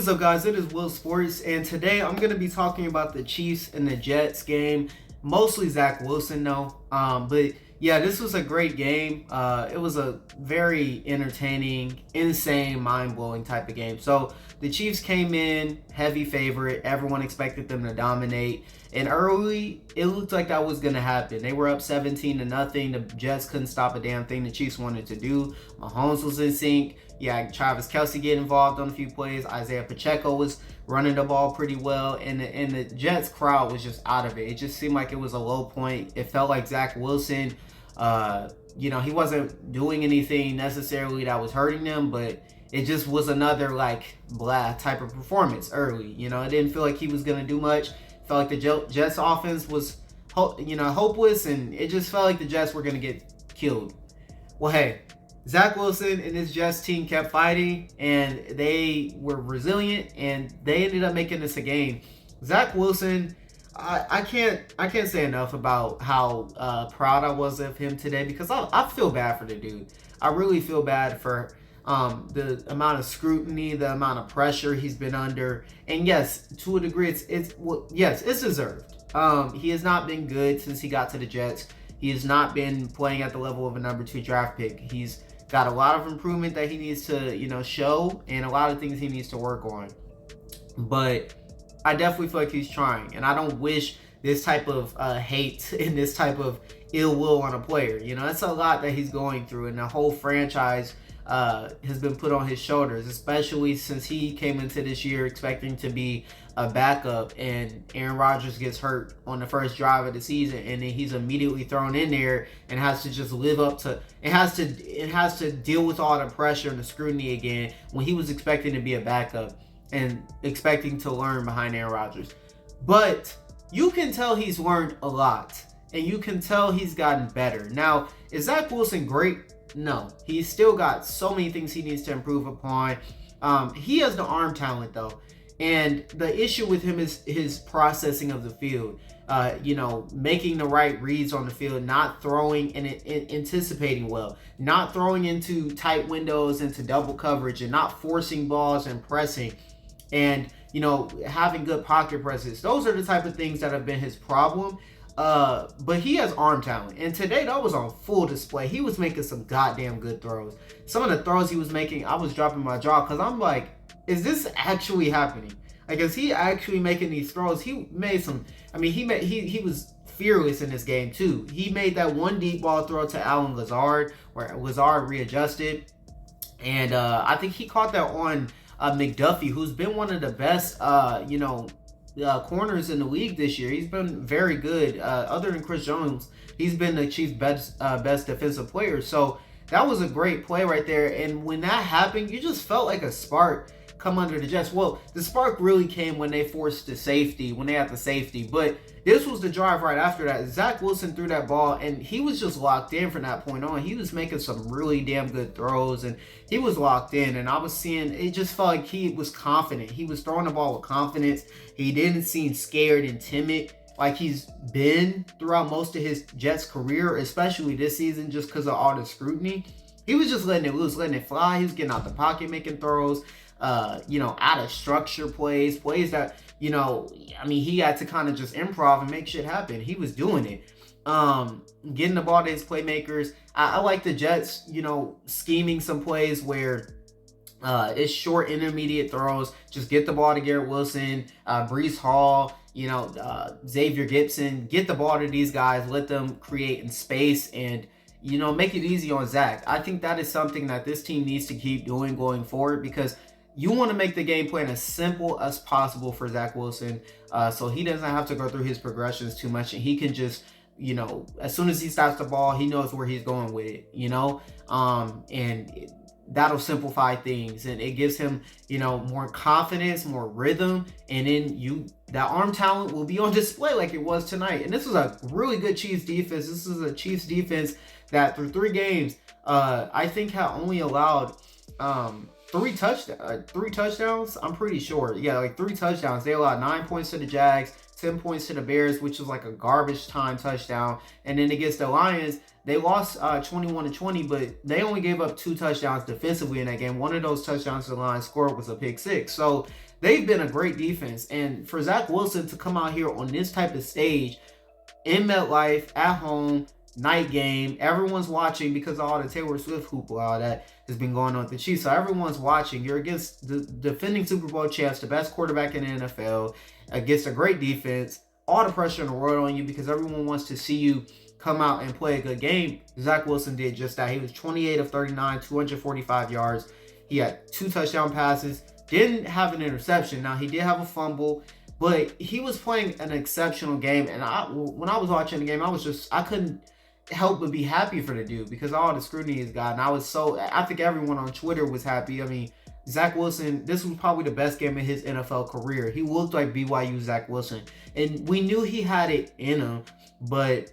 is up, guys? It is Will Sports, and today I'm going to be talking about the Chiefs and the Jets game. Mostly Zach Wilson, though. But yeah, this was a great game. It was a very entertaining, insane, mind-blowing type of game. So the Chiefs came in heavy favorite. Everyone expected them to dominate. And early, it looked like that was going to happen. They were up 17-0. The Jets couldn't stop a damn thing the Chiefs wanted to do. Mahomes was in sync. Yeah, Travis Kelce get involved on a few plays. Isaiah Pacheco was running the ball pretty well. And the Jets crowd was just out of it. It just seemed like it was a low point. It felt like Zach Wilson, he wasn't doing anything necessarily that was hurting them, but it just was another blah type of performance early. It didn't feel like he was going to do much. It felt like the Jets offense was, hopeless, and it just felt like the Jets were going to get killed. Well, hey, Zach Wilson and his Jets team kept fighting, and they were resilient, and they ended up making this a game. Zach Wilson, I can't say enough about how proud I was of him today, because I feel bad for the dude. I really feel bad for the amount of scrutiny, the amount of pressure he's been under, and yes, to a degree, it's deserved. He has not been good since he got to the Jets. He has not been playing at the level of a number 2 draft pick. He's got a lot of improvement that he needs to show, and a lot of things he needs to work on. But I definitely feel like he's trying, and I don't wish this type of hate and this type of ill will on a player. That's a lot that he's going through, and the whole franchise has been put on his shoulders, especially since he came into this year expecting to be a backup, and Aaron Rodgers gets hurt on the first drive of the season, and then he's immediately thrown in there and has to just live up to it. Has to deal with all the pressure and the scrutiny again when he was expecting to be a backup and expecting to learn behind Aaron Rodgers. But you can tell he's learned a lot, and you can tell he's gotten better. Now, is Zach Wilson great? No. He's still got so many things he needs to improve upon. He has the arm talent, though. And the issue with him is his processing of the field. Making the right reads on the field, not throwing and anticipating well, not throwing into tight windows, into double coverage, and not forcing balls and pressing, and having good pocket presence. Those are the type of things that have been his problem. But he has arm talent, and today that was on full display. He was making some goddamn good throws. Some of the throws he was making, I was dropping my jaw, because I'm like, is this actually happening? Is he actually making these throws? He made some. He was fearless in this game too. He made that one deep ball throw to Allen Lazard, where Lazard readjusted, and I think he caught that on McDuffie, who's been one of the best corners in the league this year. He's been very good. Other than Chris Jones, he's been the Chiefs' best defensive player. So that was a great play right there. And when that happened, you just felt like a spark come under the Jets. Well, the spark really came when they forced the safety, when they had the safety. But this was the drive right after that. Zach Wilson threw that ball, and he was just locked in from that point on. He was making some really damn good throws, and he was locked in. And I was seeing, it just felt like he was confident. He was throwing the ball with confidence. He didn't seem scared and timid like he's been throughout most of his Jets career, especially this season, just because of all the scrutiny. He was just letting it loose, letting it fly. He was getting out the pocket, making throws, out of structure plays that, he had to kind of just improv and make shit happen. He was doing it. Getting the ball to his playmakers. I like the Jets, scheming some plays where it's short intermediate throws. Just get the ball to Garrett Wilson, Breece Hall, Xavier Gibson. Get the ball to these guys. Let them create in space and, make it easy on Zach. I think that is something that this team needs to keep doing going forward, because you want to make the game plan as simple as possible for Zach Wilson, so he doesn't have to go through his progressions too much, and he can just, as soon as he stops the ball, he knows where he's going with it, and that'll simplify things, and it gives him, more confidence, more rhythm, and then that arm talent will be on display like it was tonight. And this was a really good Chiefs defense. This is a Chiefs defense that through 3 games, I think had only allowed 3 touchdowns. I'm pretty sure. Yeah, 3 touchdowns. They allowed 9 points to the Jags, 10 points to the Bears, which was like a garbage time touchdown. And then against the Lions, They lost 21-20, but they only gave up 2 touchdowns defensively in that game. One of those touchdowns the line scored was a pick six. So they've been a great defense. And for Zach Wilson to come out here on this type of stage in MetLife, at home, night game, everyone's watching because of all the Taylor Swift hoopla, all that has been going on with the Chiefs. So everyone's watching. You're against the defending Super Bowl champs, the best quarterback in the NFL, against a great defense. All the pressure in the world on you because everyone wants to see you come out and play a good game. Zach Wilson did just that. He was 28 of 39, 245 yards. He had 2 touchdown passes. Didn't have an interception. Now, he did have a fumble, but he was playing an exceptional game. And when I was watching the game, I couldn't help but be happy for the dude because all the scrutiny he's got. And I think everyone on Twitter was happy. I mean, Zach Wilson, this was probably the best game of his NFL career. He looked like BYU Zach Wilson. And we knew he had it in him, but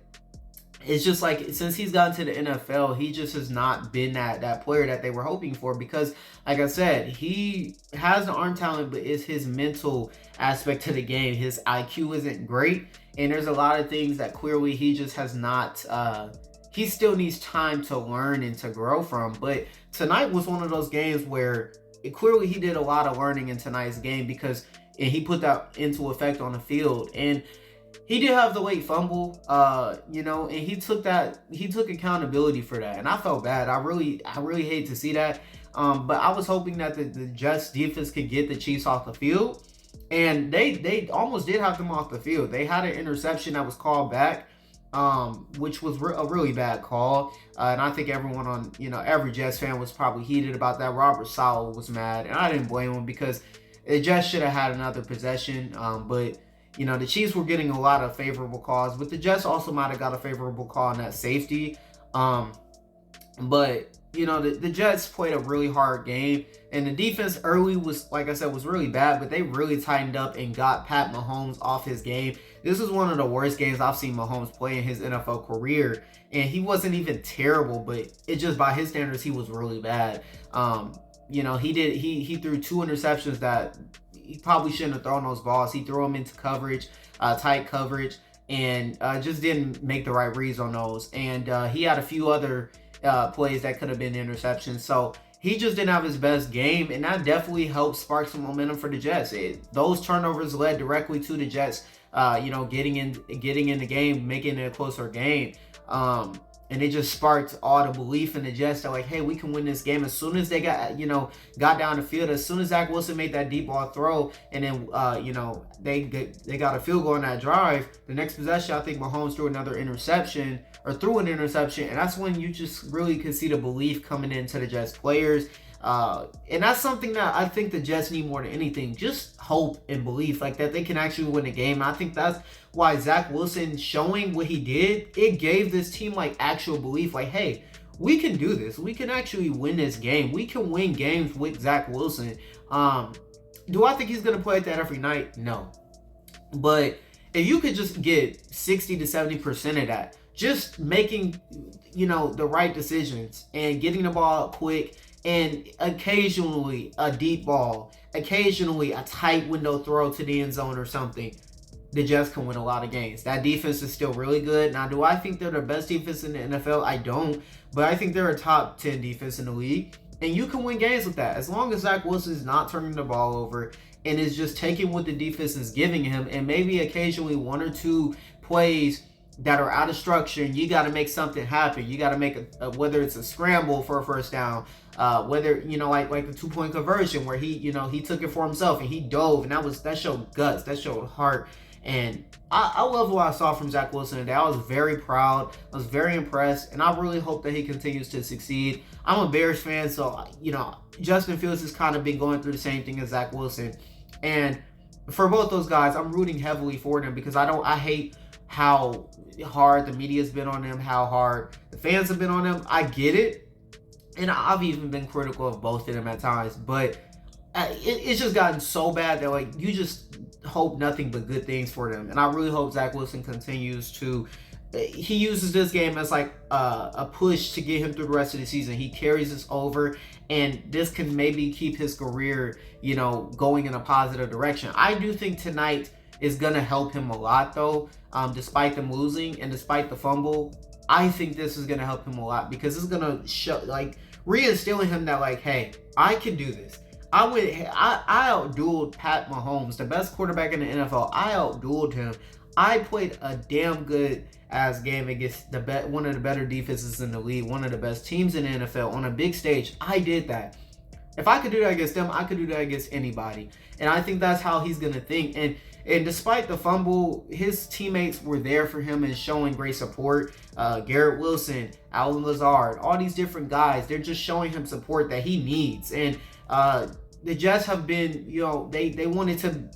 it's just like since he's gotten to the NFL, he just has not been that player that they were hoping for because, like I said, he has the arm talent, but it's his mental aspect to the game. His IQ isn't great, and there's a lot of things that clearly he just has not he still needs time to learn and to grow from. But tonight was one of those games where clearly he did a lot of learning in tonight's game because and he put that into effect on the field. And he did have the late fumble, and he took accountability for that. And I felt bad. I really hate to see that. But I was hoping that the Jets defense could get the Chiefs off the field. And they almost did have them off the field. They had an interception that was called back, which was a really bad call. And I think everyone on, every Jets fan was probably heated about that. Robert Saleh was mad. And I didn't blame him because the Jets should have had another possession. But the Chiefs were getting a lot of favorable calls, but the Jets also might have got a favorable call on that safety. But the Jets played a really hard game, and the defense early was, like I said, was really bad, but they really tightened up and got Pat Mahomes off his game. This was one of the worst games I've seen Mahomes play in his NFL career, and he wasn't even terrible, but it just by his standards, he was really bad. He threw 2 interceptions that he probably shouldn't have thrown those balls. He threw them into coverage, tight coverage, and just didn't make the right reads on those. And he had a few other plays that could have been interceptions. So he just didn't have his best game, and that definitely helped spark some momentum for the Jets. Those turnovers led directly to the Jets, getting in the game, making it a closer game. And it just sparked all the belief in the Jets that, like, hey, we can win this game. As soon as they got down the field, as soon as Zach Wilson made that deep ball throw, and then, they got a field goal on that drive, the next possession, I think Mahomes threw an interception, and that's when you just really could see the belief coming into the Jets players. And that's something that I think the Jets need more than anything. Just hope and belief like that they can actually win the game. I think that's why Zach Wilson showing what he did, it gave this team like actual belief. Like, hey, we can do this. We can actually win this game. We can win games with Zach Wilson. Do I think he's going to play like that every night? No. But if you could just get 60 to 70% of that, just making, the right decisions and getting the ball up quick, and occasionally a deep ball, occasionally a tight window throw to the end zone or something, the Jets can win a lot of games. That defense is still really good. Now, do I think they're the best defense in the NFL? I don't. But I think they're a top 10 defense in the league. And you can win games with that. As long as Zach Wilson is not turning the ball over and is just taking what the defense is giving him, and maybe occasionally 1 or 2 plays that are out of structure, and you got to make something happen. You got to make whether it's a scramble for a first down, whether like the 2-point conversion where he took it for himself and he dove, and that showed guts, that showed heart. And I love what I saw from Zach Wilson today. I was very proud. I was very impressed, and I really hope that he continues to succeed. I'm a Bears fan, so Justin Fields has kind of been going through the same thing as Zach Wilson, and for both those guys, I'm rooting heavily for them because I hate how hard the media's been on them, how hard the fans have been on them. I get it, and I've even been critical of both of them at times, but it's just gotten so bad that you just hope nothing but good things for them. And I really hope Zach Wilson continues to he uses this game as like a push to get him through the rest of the season. He carries this over, and this can maybe keep his career going in a positive direction. I do think tonight is going to help him a lot, though. Despite them losing and despite the fumble, I think this is going to help him a lot because it's going to show, like, reinstilling him that, like, hey, I can do this. I outdueled Pat Mahomes, the best quarterback in the NFL. I outdueled him. I played a damn good ass game against one of the better defenses in the league, one of the best teams in the NFL on a big stage. I did that. If I could do that against them, I could do that against anybody. And I think that's how he's gonna think. And despite the fumble, his teammates were there for him and showing great support. Garrett Wilson, Allen Lazard, all these different guys, they're just showing him support that he needs. And the Jets have been, they wanted to,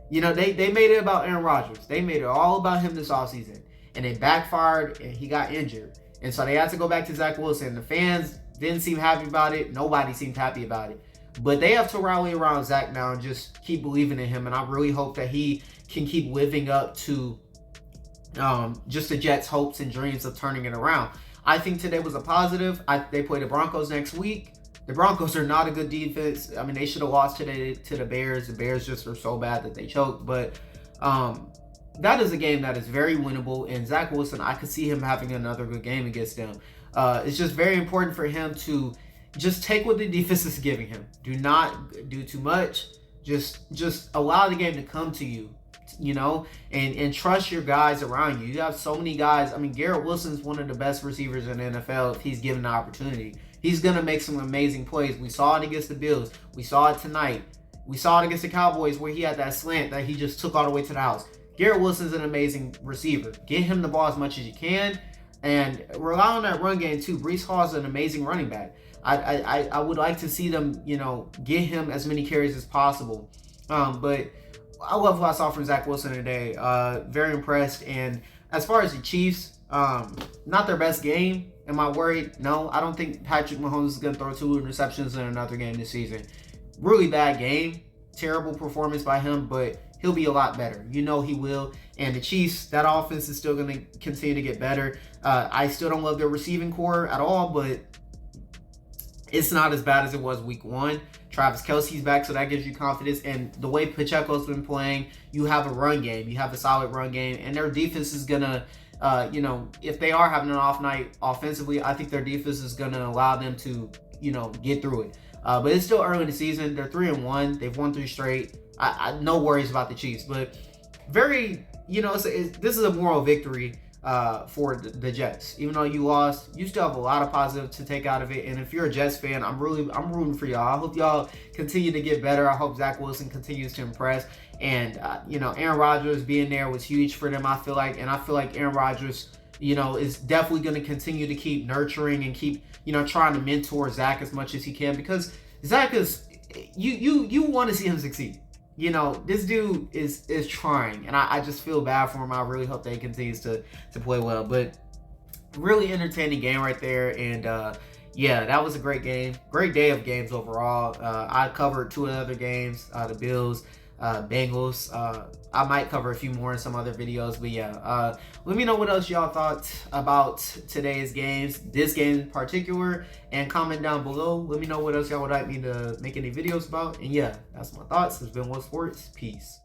they made it about Aaron Rodgers. They made it all about him this offseason. And it backfired and he got injured. And so they had to go back to Zach Wilson. The fans didn't seem happy about it. Nobody seemed happy about it. But they have to rally around Zach now and just keep believing in him. And I really hope that he can keep living up to just the Jets' hopes and dreams of turning it around. I think today was a positive. They play the Broncos next week. The Broncos are not a good defense. I mean, they should have lost today to the Bears. The Bears just are so bad that they choked. But that is a game that is very winnable. And Zach Wilson, I could see him having another good game against them. It's just very important for him to just take what the defense is giving him. Do not do too much. Just allow the game to come to you, and trust your guys around you. You have so many guys. I mean, Garrett Wilson's one of the best receivers in the NFL if he's given the opportunity. He's going to make some amazing plays. We saw it against the Bills. We saw it tonight. We saw it against the Cowboys where he had that slant that he just took all the way to the house. Garrett Wilson's an amazing receiver. Get him the ball as much as you can and rely on that run game too. Breece Hall's an amazing running back. I would like to see them, get him as many carries as possible. But I love what I saw from Zach Wilson today. Very impressed. And as far as the Chiefs, not their best game. Am I worried? No, I don't think Patrick Mahomes is going to throw 2 interceptions in another game this season. Really bad game. Terrible performance by him, but he'll be a lot better. He will. And the Chiefs, that offense is still going to continue to get better. I still don't love their receiving core at all, but it's not as bad as it was week 1. Travis Kelce's back, so that gives you confidence. And the way Pacheco's been playing, you have a run game. You have a solid run game. And their defense is going to, if they are having an off night offensively, I think their defense is going to allow them to, get through it. But it's still early in the season. They're 3-1. They've won 3 straight. I no worries about the Chiefs. But very, this is a moral victory for the Jets. Even though you lost, you still have a lot of positives to take out of it. And if you're a Jets fan, I'm rooting for y'all. I hope y'all continue to get better. I hope Zach Wilson continues to impress. And Aaron Rodgers being there was huge for them, I feel like. And I feel like Aaron Rodgers, is definitely going to continue to keep nurturing and keep, trying to mentor Zach as much as he can, because Zach is, you want to see him succeed. This dude is trying, and I just feel bad for him. I really hope that he continues to play well. But really entertaining game right there. And that was a great game. Great day of games overall. I covered 2 other games, the Bills, Bengals. I might cover a few more in some other videos, but let me know what else y'all thought about today's games, this game in particular, and comment down below. Let me know what else y'all would like me to make any videos about. And that's my thoughts. This has been Will Sports. Peace.